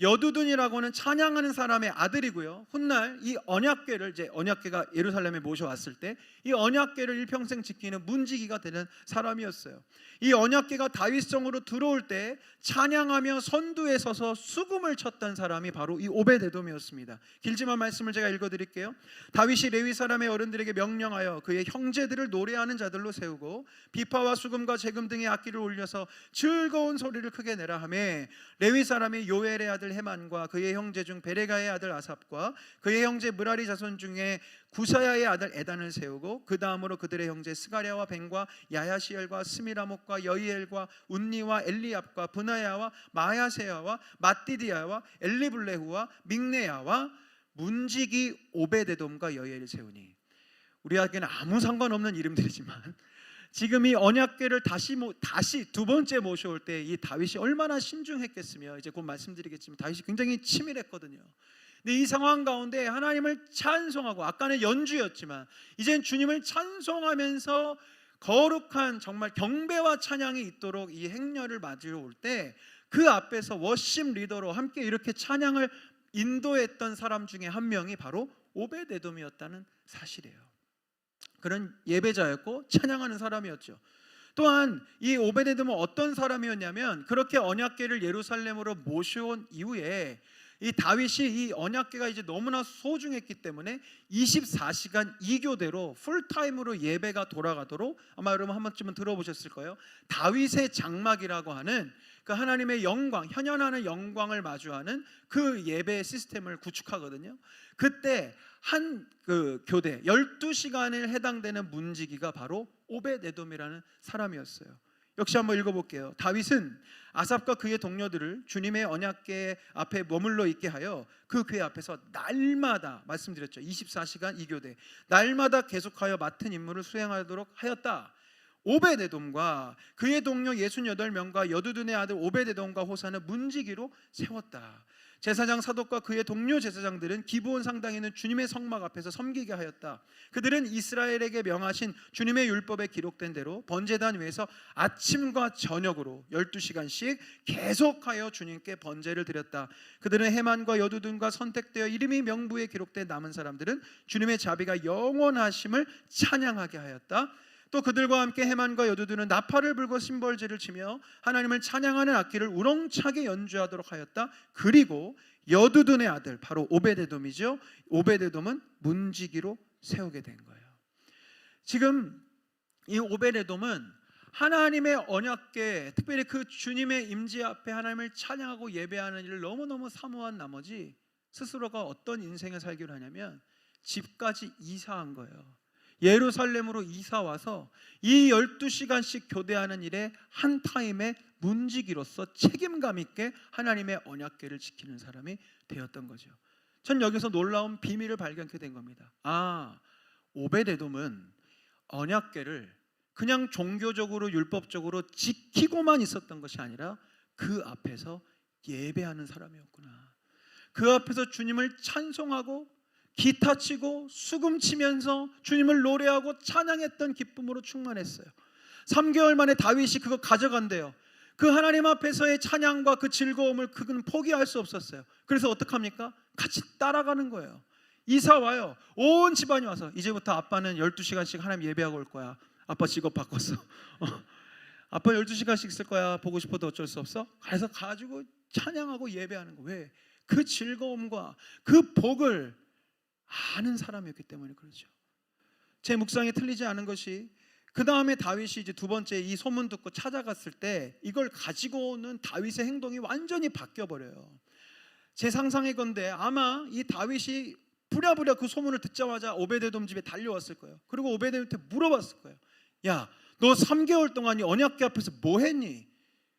여두둔이라고는 찬양하는 사람의 아들이고요. 훗날 이 언약궤를 언약궤가 예루살렘에 모셔왔을 때 이 언약궤를 일평생 지키는 문지기가 되는 사람이었어요. 이 언약궤가 다윗성으로 들어올 때 찬양하며 선두에 서서 수금을 쳤던 사람이 바로 이 오벳 에돔이었습니다. 길지만 말씀을 제가 읽어드릴게요. 다윗이 레위 사람의 어른들에게 명령하여 그의 형제들을 노래하는 자들로 세우고 비파와 수금과 재금 등의 악기를 올려서 즐거운 소리를 크게 내라 하며 레위 사람이 요엘의 아들 헤만과 그의 형제 중 베레가의 아들 아삽과 그의 형제 므라리 자손 중에 구사야의 아들 에단을 세우고 그 다음으로 그들의 형제 스가랴와 벤과 야야시엘과 스미라목과 여이엘과 운니와 엘리압과 브나야와 마야세야와 마띠디야와 엘리블레후와 믹네야와 문지기 오벳에돔과 여이엘을 세우니. 우리에게는 아무 상관없는 이름들이지만 지금 이 언약궤를 다시 두 번째 모셔올 때 이 다윗이 얼마나 신중했겠으며 이제 곧 말씀드리겠지만 다윗이 굉장히 치밀했거든요. 근데 이 상황 가운데 하나님을 찬송하고 아까는 연주였지만 이젠 주님을 찬송하면서 거룩한 정말 경배와 찬양이 있도록 이 행렬을 맞으러 올 때 그 앞에서 워십 리더로 함께 이렇게 찬양을 인도했던 사람 중에 한 명이 바로 오벳 에돔이었다는 사실이에요. 그런 예배자였고 찬양하는 사람이었죠. 또한 이 오벳 에돔은 어떤 사람이었냐면 그렇게 언약궤를 예루살렘으로 모셔온 이후에 이 다윗이 이 언약궤가 이제 너무나 소중했기 때문에 24시간 2교대로 풀타임으로 예배가 돌아가도록 아마 여러분 한 번쯤은 들어보셨을 거예요. 다윗의 장막이라고 하는 그 하나님의 영광, 현현하는 영광을 마주하는 그 예배 시스템을 구축하거든요. 그때 한 그 교대 12시간에 해당되는 문지기가 바로 오벳 에돔이라는 사람이었어요. 역시 한번 읽어볼게요. 다윗은 아삽과 그의 동료들을 주님의 언약궤 앞에 머물러 있게 하여 그 궤 앞에서 날마다 말씀드렸죠. 24시간 2교대 날마다 계속하여 맡은 임무를 수행하도록 하였다. 오벳 에돔과 그의 동료 68명과 여두둔의 아들 오벳 에돔과 호사는 문지기로 세웠다. 제사장 사독과 그의 동료 제사장들은 기브온 상당에 있는 주님의 성막 앞에서 섬기게 하였다. 그들은 이스라엘에게 명하신 주님의 율법에 기록된 대로 번제단 위에서 아침과 저녁으로 12시간씩 계속하여 주님께 번제를 드렸다. 그들은 헤만과 여두둔과 선택되어 이름이 명부에 기록된 남은 사람들은 주님의 자비가 영원하심을 찬양하게 하였다. 또 그들과 함께 헤만과 여두둔은 나팔을 불고 심벌제를 치며 하나님을 찬양하는 악기를 우렁차게 연주하도록 하였다. 그리고 여두둔의 아들 바로 오벳 에돔이죠. 오벳 에돔은 문지기로 세우게 된 거예요. 지금 이 오벳 에돔은 하나님의 언약궤, 특별히 그 주님의 임재 앞에 하나님을 찬양하고 예배하는 일을 너무너무 사모한 나머지 스스로가 어떤 인생을 살기로 하냐면 집까지 이사한 거예요. 예루살렘으로 이사 와서 이 12시간씩 교대하는 일에 한 타임에 문지기로서 책임감 있게 하나님의 언약궤를 지키는 사람이 되었던 거죠. 전 여기서 놀라운 비밀을 발견하게 된 겁니다. 오베데돔은 언약궤를 그냥 종교적으로 율법적으로 지키고만 있었던 것이 아니라 그 앞에서 예배하는 사람이었구나. 그 앞에서 주님을 찬송하고 기타 치고 수금 치면서 주님을 노래하고 찬양했던 기쁨으로 충만했어요. 3개월 만에 다윗이 그거 가져간대요. 그 하나님 앞에서의 찬양과 그 즐거움을 그는 포기할 수 없었어요. 그래서 어떡합니까? 같이 따라가는 거예요. 이사 와요. 온 집안이 와서 이제부터 아빠는 12시간씩 하나님 예배하고 올 거야. 아빠 직업 바꿨어. 아빠 12시간씩 있을 거야. 보고 싶어도 어쩔 수 없어. 그래서 가지고 찬양하고 예배하는 거. 왜? 그 즐거움과 그 복을 아는 사람이었기 때문에 그렇죠. 제 묵상에 틀리지 않은 것이 그 다음에 다윗이 이제 두 번째 이 소문 듣고 찾아갔을 때 이걸 가지고 오는 다윗의 행동이 완전히 바뀌어 버려요. 제 상상의 건데 아마 이 다윗이 부랴부랴 그 소문을 듣자마자 오베데돔 집에 달려왔을 거예요. 그리고 오베데돔한테 물어봤을 거예요. 야, 너 3개월 동안 이 언약궤 앞에서 뭐 했니?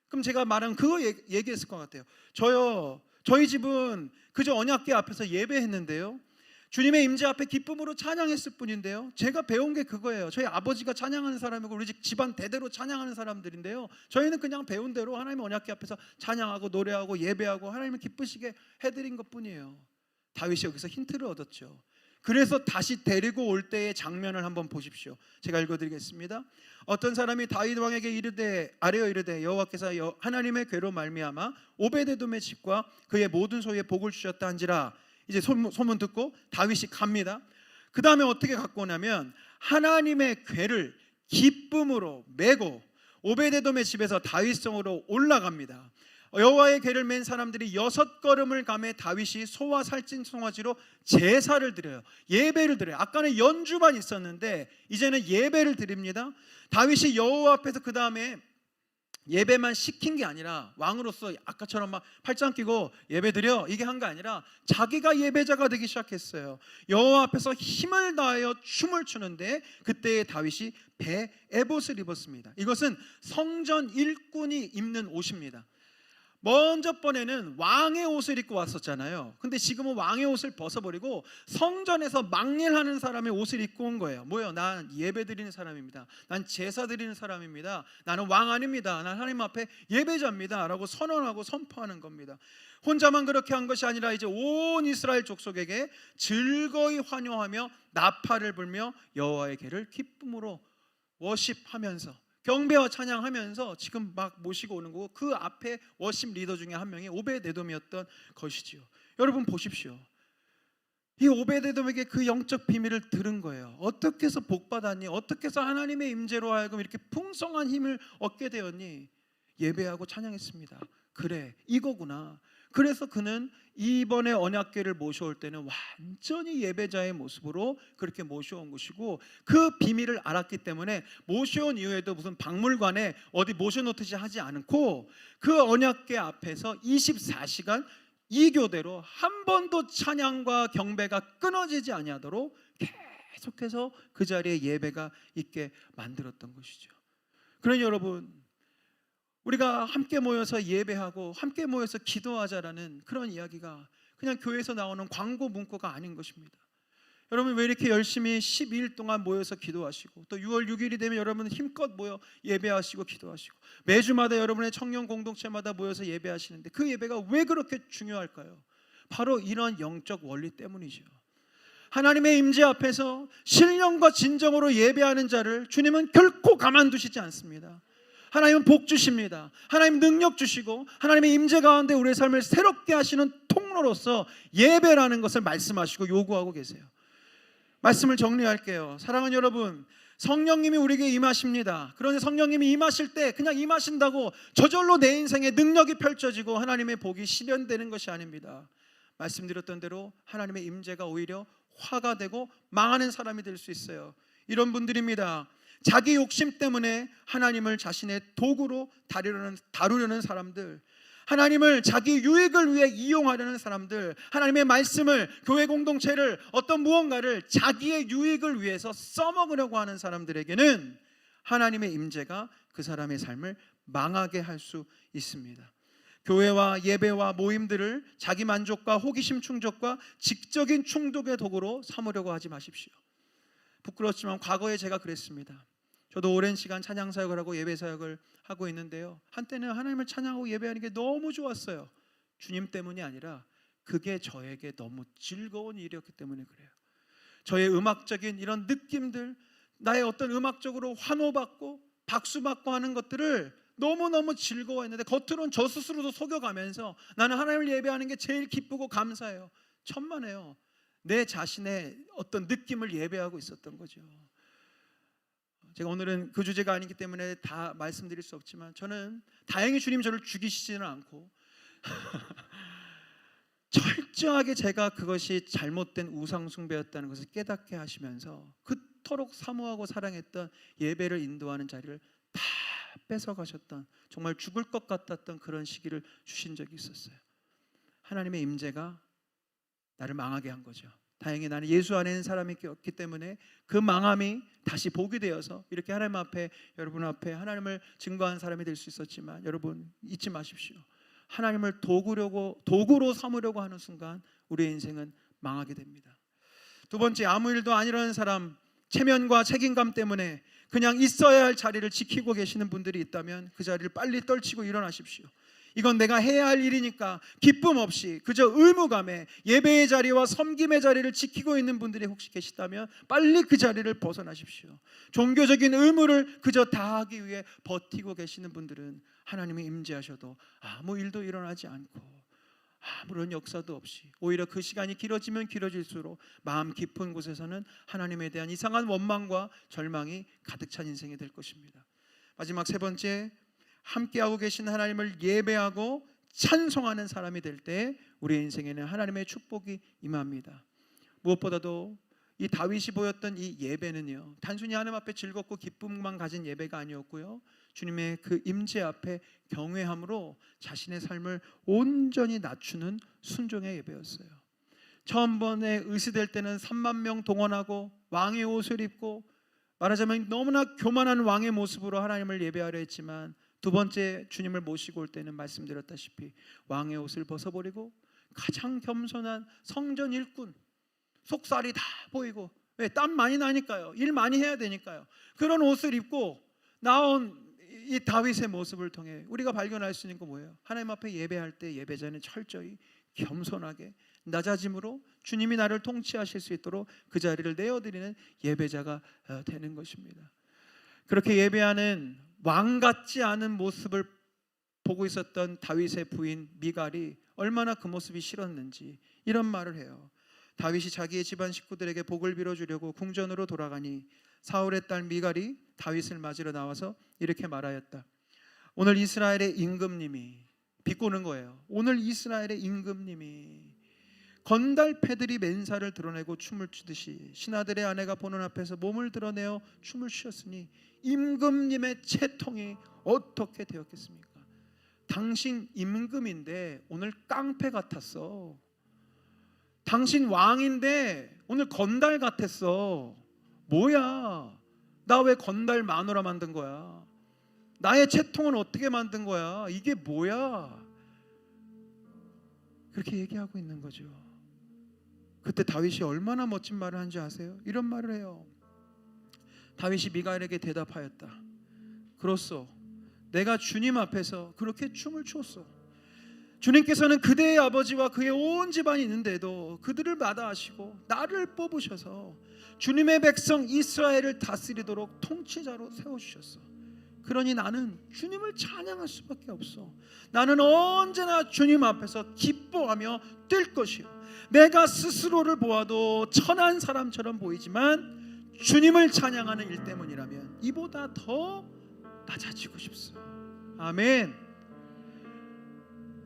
그럼 제가 말한 그거 얘기했을 것 같아요. 저희 집은 그저 언약궤 앞에서 예배했는데요. 주님의 임재 앞에 기쁨으로 찬양했을 뿐인데요. 제가 배운 게 그거예요. 저희 아버지가 찬양하는 사람이고 우리 집안 대대로 찬양하는 사람들인데요. 저희는 그냥 배운 대로 하나님의 언약궤 앞에서 찬양하고 노래하고 예배하고 하나님을 기쁘시게 해드린 것뿐이에요. 다윗이 여기서 힌트를 얻었죠. 그래서 다시 데리고 올 때의 장면을 한번 보십시오. 제가 읽어드리겠습니다. 어떤 사람이 다윗 왕에게 아뢰어 이르되 여호와께서 하나님의 궤로 말미암아 오베데돔의 집과 그의 모든 소유에 복을 주셨다 한지라. 이제 소문 듣고 다윗이 갑니다. 그 다음에 어떻게 갖고 오냐면 하나님의 궤를 기쁨으로 메고 오베데돔의 집에서 다윗성으로 올라갑니다. 여호와의 궤를 맨 사람들이 6걸음을 가매 다윗이 소와 살찐 송아지로 제사를 드려요. 예배를 드려요. 아까는 연주만 있었는데 이제는 예배를 드립니다. 다윗이 여호와 앞에서 그 다음에 예배만 시킨 게 아니라 왕으로서 아까처럼 막 팔짱 끼고 예배 드려 이게 한 게 아니라 자기가 예배자가 되기 시작했어요. 여호와 앞에서 힘을 다하여 춤을 추는데 그때의 다윗이 배 에봇을 입었습니다. 이것은 성전 일꾼이 입는 옷입니다. 먼저 번에는 왕의 옷을 입고 왔었잖아요. 근데 지금은 왕의 옷을 벗어버리고 성전에서 막일하는 사람의 옷을 입고 온 거예요. 뭐예요? 난 예배 드리는 사람입니다. 난 제사 드리는 사람입니다. 나는 왕 아닙니다. 난 하나님 앞에 예배자입니다 라고 선언하고 선포하는 겁니다. 혼자만 그렇게 한 것이 아니라 이제 온 이스라엘 족속에게 즐거이 환호하며 나팔을 불며 여호와의 궤를 기쁨으로 워십하면서 경배와 찬양하면서 지금 막 모시고 오는 거고 그 앞에 워십 리더 중에 한 명이 오베데돔이었던 것이지요. 여러분 보십시오. 이 오베데돔에게 그 영적 비밀을 들은 거예요. 어떻게 해서 복 받았니? 어떻게 해서 하나님의 임재로 하여금 이렇게 풍성한 힘을 얻게 되었니? 예배하고 찬양했습니다. 그래, 이거구나. 그래서 그는 이번에 언약궤를 모셔올 때는 완전히 예배자의 모습으로 그렇게 모셔온 것이고 그 비밀을 알았기 때문에 모셔온 이후에도 무슨 박물관에 어디 모셔놓듯이 하지 않고 그 언약궤 앞에서 24시간 이교대로 한 번도 찬양과 경배가 끊어지지 아니하도록 계속해서 그 자리에 예배가 있게 만들었던 것이죠. 그러니 여러분, 우리가 함께 모여서 예배하고 함께 모여서 기도하자라는 그런 이야기가 그냥 교회에서 나오는 광고 문구가 아닌 것입니다. 여러분 왜 이렇게 열심히 12일 동안 모여서 기도하시고 또 6월 6일이 되면 여러분 힘껏 모여 예배하시고 기도하시고 매주마다 여러분의 청년 공동체마다 모여서 예배하시는데 그 예배가 왜 그렇게 중요할까요? 바로 이런 영적 원리 때문이죠. 하나님의 임재 앞에서 신령과 진정으로 예배하는 자를 주님은 결코 가만두시지 않습니다. 하나님은 복 주십니다. 하나님 능력 주시고 하나님의 임재 가운데 우리의 삶을 새롭게 하시는 통로로서 예배라는 것을 말씀하시고 요구하고 계세요. 말씀을 정리할게요. 사랑하는 여러분, 성령님이 우리에게 임하십니다. 그런데 성령님이 임하실 때 그냥 임하신다고 저절로 내 인생에 능력이 펼쳐지고 하나님의 복이 실현되는 것이 아닙니다. 말씀드렸던 대로 하나님의 임재가 오히려 화가 되고 망하는 사람이 될 수 있어요. 이런 분들입니다. 자기 욕심 때문에 하나님을 자신의 도구로 다루려는 사람들, 하나님을 자기 유익을 위해 이용하려는 사람들, 하나님의 말씀을, 교회 공동체를, 어떤 무언가를 자기의 유익을 위해서 써먹으려고 하는 사람들에게는 하나님의 임재가 그 사람의 삶을 망하게 할 수 있습니다. 교회와 예배와 모임들을 자기 만족과 호기심 충족과 직적인 충족의 도구로 삼으려고 하지 마십시오. 부끄럽지만 과거에 제가 그랬습니다. 저도 오랜 시간 찬양 사역을 하고 예배 사역을 하고 있는데요, 한때는 하나님을 찬양하고 예배하는 게 너무 좋았어요. 주님 때문이 아니라 그게 저에게 너무 즐거운 일이었기 때문에 그래요. 저의 음악적인 이런 느낌들, 나의 어떤 음악적으로 환호받고 박수받고 하는 것들을 너무너무 즐거워했는데, 겉으로는 저 스스로도 속여가면서 나는 하나님을 예배하는 게 제일 기쁘고 감사해요. 천만에요. 내 자신의 어떤 느낌을 예배하고 있었던 거죠. 제가 오늘은 그 주제가 아니기 때문에 다 말씀드릴 수 없지만, 저는 다행히 주님 저를 죽이시지는 않고 철저하게 제가 그것이 잘못된 우상 숭배였다는 것을 깨닫게 하시면서 그토록 사모하고 사랑했던 예배를 인도하는 자리를 다 뺏어가셨던, 정말 죽을 것 같았던 그런 시기를 주신 적이 있었어요. 하나님의 임재가 나를 망하게 한 거죠. 다행히 나는 예수 안에 있는 사람이었기 때문에 그 망함이 다시 복이 되어서 이렇게 하나님 앞에, 여러분 앞에 하나님을 증거한 사람이 될 수 있었지만, 여러분 잊지 마십시오. 하나님을 도구로 삼으려고 하는 순간 우리의 인생은 망하게 됩니다. 두 번째, 아무 일도 안 이루는 사람, 체면과 책임감 때문에 그냥 있어야 할 자리를 지키고 계시는 분들이 있다면 그 자리를 빨리 떨치고 일어나십시오. 이건 내가 해야 할 일이니까 기쁨 없이 그저 의무감에 예배의 자리와 섬김의 자리를 지키고 있는 분들이 혹시 계시다면 빨리 그 자리를 벗어나십시오. 종교적인 의무를 그저 다하기 위해 버티고 계시는 분들은 하나님이 임재하셔도 아무 일도 일어나지 않고 아무런 역사도 없이 오히려 그 시간이 길어지면 길어질수록 마음 깊은 곳에서는 하나님에 대한 이상한 원망과 절망이 가득 찬 인생이 될 것입니다. 마지막 세 번째, 함께하고 계신 하나님을 예배하고 찬송하는 사람이 될 때 우리의 인생에는 하나님의 축복이 임합니다. 무엇보다도 이 다윗이 보였던 이 예배는요, 단순히 하나님 앞에 즐겁고 기쁨만 가진 예배가 아니었고요, 주님의 그 임재 앞에 경외함으로 자신의 삶을 온전히 낮추는 순종의 예배였어요. 처음 번에 의시될 때는 3만 명 동원하고 왕의 옷을 입고 말하자면 너무나 교만한 왕의 모습으로 하나님을 예배하려 했지만, 두 번째 주님을 모시고 올 때는 말씀드렸다시피 왕의 옷을 벗어버리고 가장 겸손한 성전 일꾼, 속살이 다 보이고, 왜? 땀 많이 나니까요. 일 많이 해야 되니까요. 그런 옷을 입고 나온 이 다윗의 모습을 통해 우리가 발견할 수 있는 건 뭐예요? 하나님 앞에 예배할 때 예배자는 철저히 겸손하게 낮아짐으로 주님이 나를 통치하실 수 있도록 그 자리를 내어드리는 예배자가 되는 것입니다. 그렇게 예배하는 왕 같지 않은 모습을 보고 있었던 다윗의 부인 미갈이 얼마나 그 모습이 싫었는지 이런 말을 해요. 다윗이 자기의 집안 식구들에게 복을 빌어주려고 궁전으로 돌아가니 사울의 딸 미갈이 다윗을 맞으러 나와서 이렇게 말하였다. 오늘 이스라엘의 임금님이, 비꼬는 거예요. 오늘 이스라엘의 임금님이 건달패들이 맨살을 드러내고 춤을 추듯이 신하들의 아내가 보는 앞에서 몸을 드러내어 춤을 추셨으니 임금님의 채통이 어떻게 되었겠습니까? 당신 임금인데 오늘 깡패 같았어. 당신 왕인데 오늘 건달 같았어. 뭐야? 나 왜 건달 마누라 만든 거야? 나의 채통은 어떻게 만든 거야? 이게 뭐야? 그렇게 얘기하고 있는 거죠. 그때 다윗이 얼마나 멋진 말을 한지 아세요? 이런 말을 해요. 다윗이 미갈에게 대답하였다. 그렇소, 내가 주님 앞에서 그렇게 춤을 췄소. 주님께서는 그대의 아버지와 그의 온 집안이 있는데도 그들을 마다하시고 나를 뽑으셔서 주님의 백성 이스라엘을 다스리도록 통치자로 세워주셨어. 그러니 나는 주님을 찬양할 수밖에 없어. 나는 언제나 주님 앞에서 기뻐하며 뛸 것이요, 내가 스스로를 보아도 천한 사람처럼 보이지만 주님을 찬양하는 일 때문이라면 이보다 더 낮아지고 싶소. 아멘.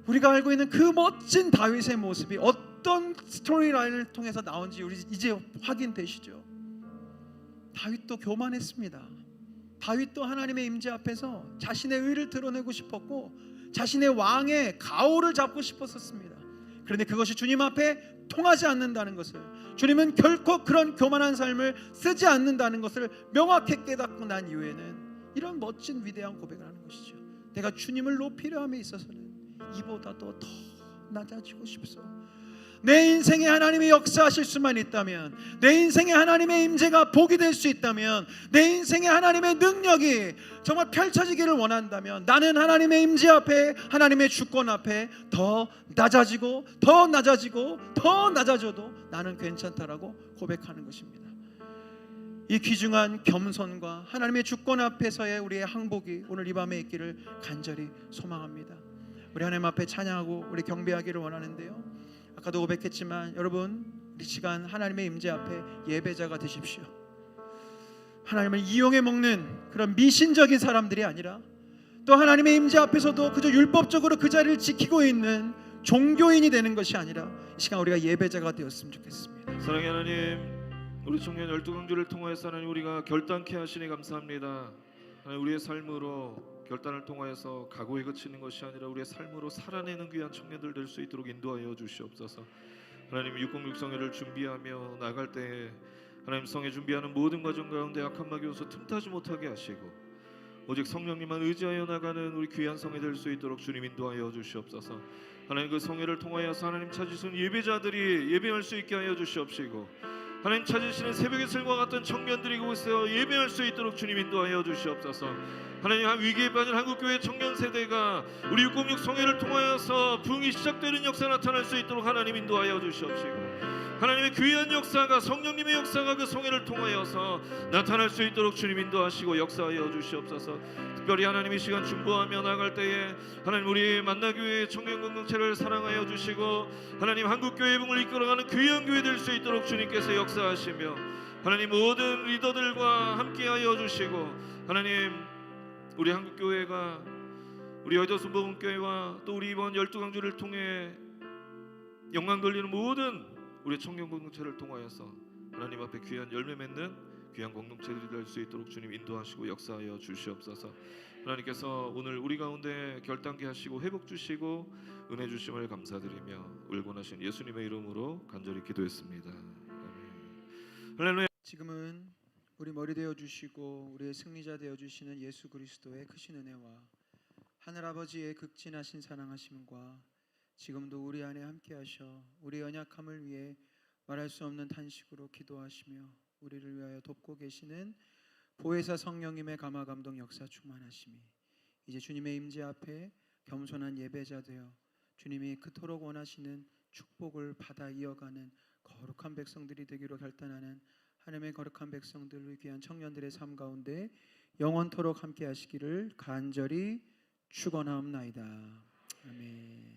우리가 알고 있는 그 멋진 다윗의 모습이 어떤 스토리라인을 통해서 나온지 우리 이제 확인되시죠? 다윗도 교만했습니다. 다윗도 하나님의 임재 앞에서 자신의 의를 드러내고 싶었고 자신의 왕의 가오를 잡고 싶었었습니다. 그런데 그것이 주님 앞에 통하지 않는다는 것을, 주님은 결코 그런 교만한 삶을 쓰지 않는다는 것을 명확히 깨닫고 난 이후에는 이런 멋진 위대한 고백을 하는 것이죠. 내가 주님을 높이려 함에 있어서는 이보다도 더 낮아지고 싶소. 내 인생에 하나님의 역사하실 수만 있다면, 내 인생에 하나님의 임재가 복이 될 수 있다면, 내 인생에 하나님의 능력이 정말 펼쳐지기를 원한다면, 나는 하나님의 임재 앞에, 하나님의 주권 앞에 더 낮아지고 더 낮아지고 더 낮아져도 나는 괜찮다라고 고백하는 것입니다. 이 귀중한 겸손과 하나님의 주권 앞에서의 우리의 항복이 오늘 이 밤에 있기를 간절히 소망합니다. 우리 하나님 앞에 찬양하고 우리 경배하기를 원하는데요, 아까도 고백했지만 여러분, 이 시간 하나님의 임재 앞에 예배자가 되십시오. 하나님을 이용해 먹는 그런 미신적인 사람들이 아니라, 또 하나님의 임재 앞에서도 그저 율법적으로 그 자리를 지키고 있는 종교인이 되는 것이 아니라 이 시간 우리가 예배자가 되었으면 좋겠습니다. 사랑의 하나님, 우리 청년 12강주를 통하여서 하나님 우리가 결단케 하시니 감사합니다. 하나님, 우리의 삶으로 결단을 통하여서 각오에 그치는 것이 아니라 우리의 삶으로 살아내는 귀한 청년들 될 수 있도록 인도하여 주시옵소서. 하나님, 606 성회를 준비하며 나갈 때에 하나님 성회 준비하는 모든 과정 가운데 악한 마귀 요소 틈타지 못하게 하시고 오직 성령님만 의지하여 나가는 우리 귀한 성회 될 수 있도록 주님 인도하여 주시옵소서. 하나님, 그 성회를 통하여서 하나님 찾으신 예배자들이 예배할 수 있게 하여 주시옵시고, 하나님 찾으시는 새벽의 설과 같은 청년들이 그곳에서 예배할 수 있도록 주님 인도하여 주시옵소서. 하나님, 위기에 빠진 한국교회 청년 세대가 우리 606 성회를 통하여서 부흥이 시작되는 역사 나타날 수 있도록 하나님 인도하여 주시옵시고, 하나님의 귀한 역사가, 성령님의 역사가 그 성회를 통하여서 나타날 수 있도록 주님 인도하시고 역사하여 주시옵소서. 특별히 하나님 이 시간 중보하며 나갈 때에 하나님 우리 만나교회 청년 공동체를 사랑하여 주시고, 하나님 한국교회 부흥을 이끌어가는 귀한 교회 될 수 있도록 주님께서 역사하시며, 하나님 모든 리더들과 함께하여 주시고, 하나님 우리 한국교회가 우리 여의도 순복음교회와 또 우리 이번 12강주를 통해 영광 돌리는 모든 우리 청년 공동체를 통하여서 하나님 앞에 귀한 열매 맺는 귀한 공동체들이 될 수 있도록 주님 인도하시고 역사하여 주시옵소서. 하나님께서 오늘 우리 가운데 결단케 하시고 회복 주시고 은혜 주심을 감사드리며 울곤하신 예수님의 이름으로 간절히 기도했습니다. 아멘. 할렐루야. 지금은 우리 머리 되어 주시고 우리의 승리자 되어 주시는 예수 그리스도의 크신 은혜와 하늘 아버지의 극진하신 사랑하심과 지금도 우리 안에 함께하셔 우리 연약함을 위해 말할 수 없는 탄식으로 기도하시며 우리를 위하여 돕고 계시는 보혜사 성령님의 감화 감동 역사 충만하심이 이제 주님의 임재 앞에 겸손한 예배자 되어 주님이 그토록 원하시는 축복을 받아 이어가는 거룩한 백성들이 되기로 결단하는 하나님의 거룩한 백성들, 귀한 청년들의 삶 가운데 영원토록 함께 하시기를 간절히 축원하옵나이다. 아멘.